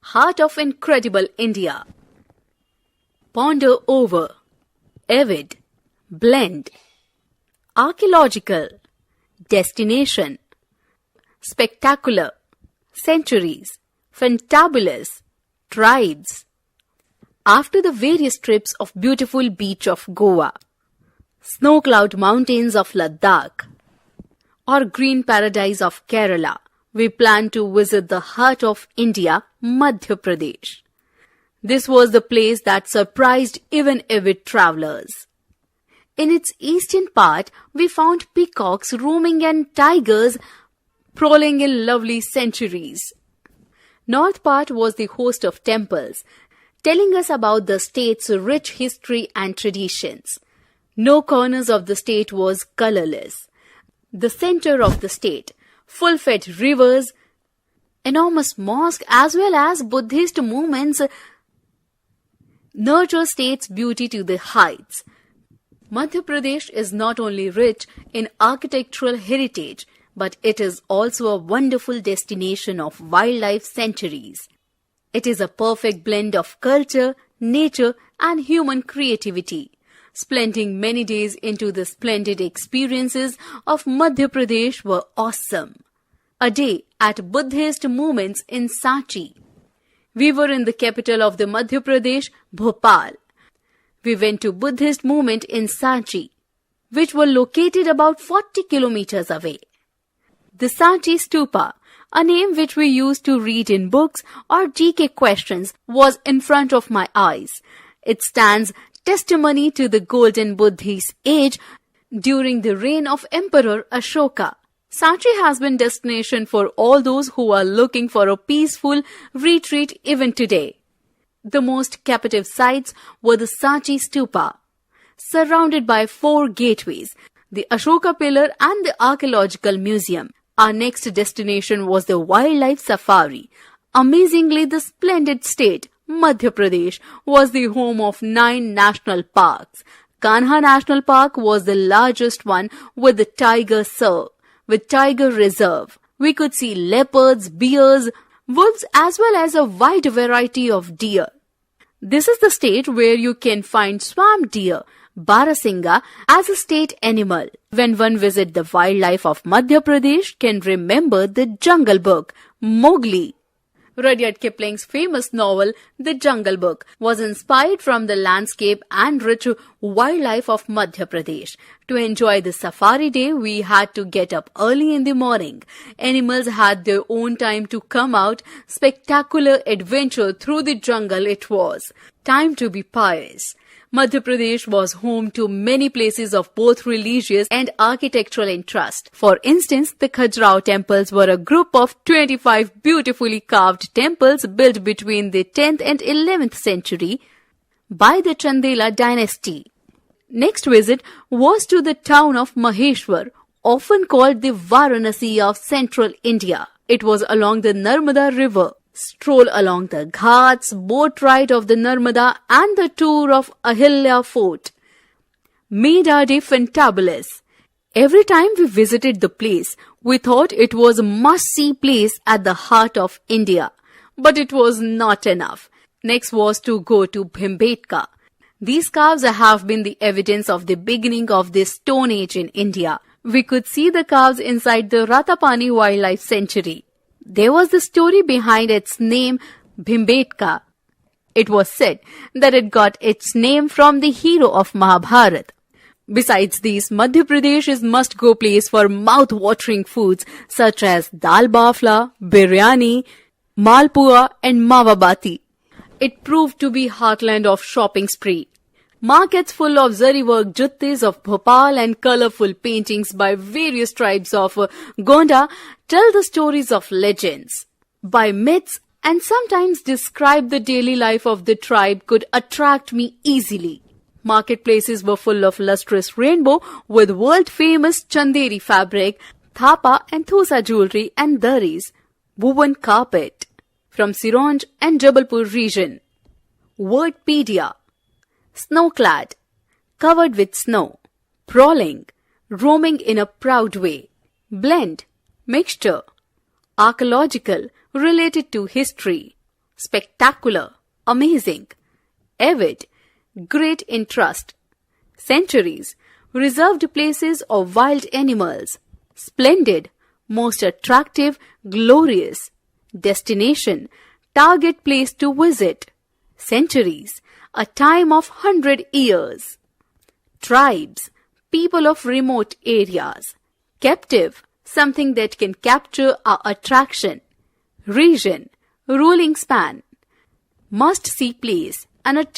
heart of incredible India. Ponder over, avid, blend, archaeological, destination, spectacular, centuries, fantabulous, tribes. After the various trips of beautiful beach of Goa, snow-cloud mountains of Ladakh, or green paradise of Kerala, we plan to visit the heart of India, Madhya Pradesh. This was the place that surprised even avid travelers. In its eastern part, we found peacocks roaming and tigers prowling in lovely sanctuaries. North part was the host of temples, telling us about the state's rich history and traditions. No corners of the state was colorless. The center of the state, full-fed rivers, enormous mosques as well as Buddhist movements nurture state's beauty to the heights. Madhya Pradesh is not only rich in architectural heritage, but it is also a wonderful destination of wildlife sanctuaries. It is a perfect blend of culture, nature, and human creativity. Spending many days into the splendid experiences of Madhya Pradesh were awesome. A day at Buddhist movements in Sanchi. We were in the capital of the Madhya Pradesh, Bhopal. We went to Buddhist movement in Sanchi, which were located about 40 kilometers away. The Sanchi Stupa, a name which we used to read in books or GK questions, was in front of my eyes. It stands testimony to the golden Buddhist age during the reign of Emperor Ashoka. Sanchi has been destination for all those who are looking for a peaceful retreat even today. The most captive sites were the Sanchi Stupa, surrounded by 4 gateways, the Ashoka Pillar and the Archaeological Museum. Our next destination was the wildlife safari. Amazingly, the splendid state, Madhya Pradesh, was the home of 9 national parks. Kanha National Park was the largest one with the tiger reserve. We could see leopards, bears, wolves as well as a wide variety of deer. This is the state where you can find swamp deer, Barasinga, as a state animal. When one visits the wildlife of Madhya Pradesh, can remember the Jungle Book, Mowgli. Rudyard Kipling's famous novel, The Jungle Book, was inspired from the landscape and rich wildlife of Madhya Pradesh. To enjoy the safari day, we had to get up early in the morning. Animals had their own time to come out. Spectacular adventure through the jungle it was. Time to be pious. Madhya Pradesh was home to many places of both religious and architectural interest. For instance, the Khajuraho temples were a group of 25 beautifully carved temples built between the 10th and 11th century by the Chandela dynasty. Next visit was to the town of Maheshwar, often called the Varanasi of central India. It was along the Narmada river. Stroll along the ghats, boat ride of the Narmada and the tour of Ahilya Fort made our day fantabulous. Every time we visited the place, we thought it was a must-see place at the heart of India. But it was not enough. Next was to go to Bhimbetka. These caves have been the evidence of the beginning of the Stone Age in India. We could see the caves inside the Ratapani Wildlife Sanctuary. There was the story behind its name, Bhimbetka. It was said that it got its name from the hero of Mahabharata. Besides these, Madhya Pradesh is must-go place for mouth-watering foods such as dal bafla, biryani, malpua and mawa bati. It proved to be heartland of shopping spree. Markets full of zari work juttis of Bhopal and colorful paintings by various tribes of Gonda tell the stories of legends, by myths, and sometimes describe the daily life of the tribe could attract me easily. Marketplaces were full of lustrous rainbow with world-famous Chanderi fabric, thapa and thosa jewelry and daris, woven carpet from Sironj and Jabalpur region. Wordpedia. Snow-clad, covered with snow, prowling, roaming in a proud way, blend, mixture, archaeological, related to history, spectacular, amazing. Avid, great interest. Sanctuaries, reserved places of wild animals. Splendid, most attractive, glorious. Destination, target place to visit. Centuries, a time of 100 years. Tribes, people of remote areas. Captive, something that can capture our attraction. Region, ruling span. Must-see place, an attraction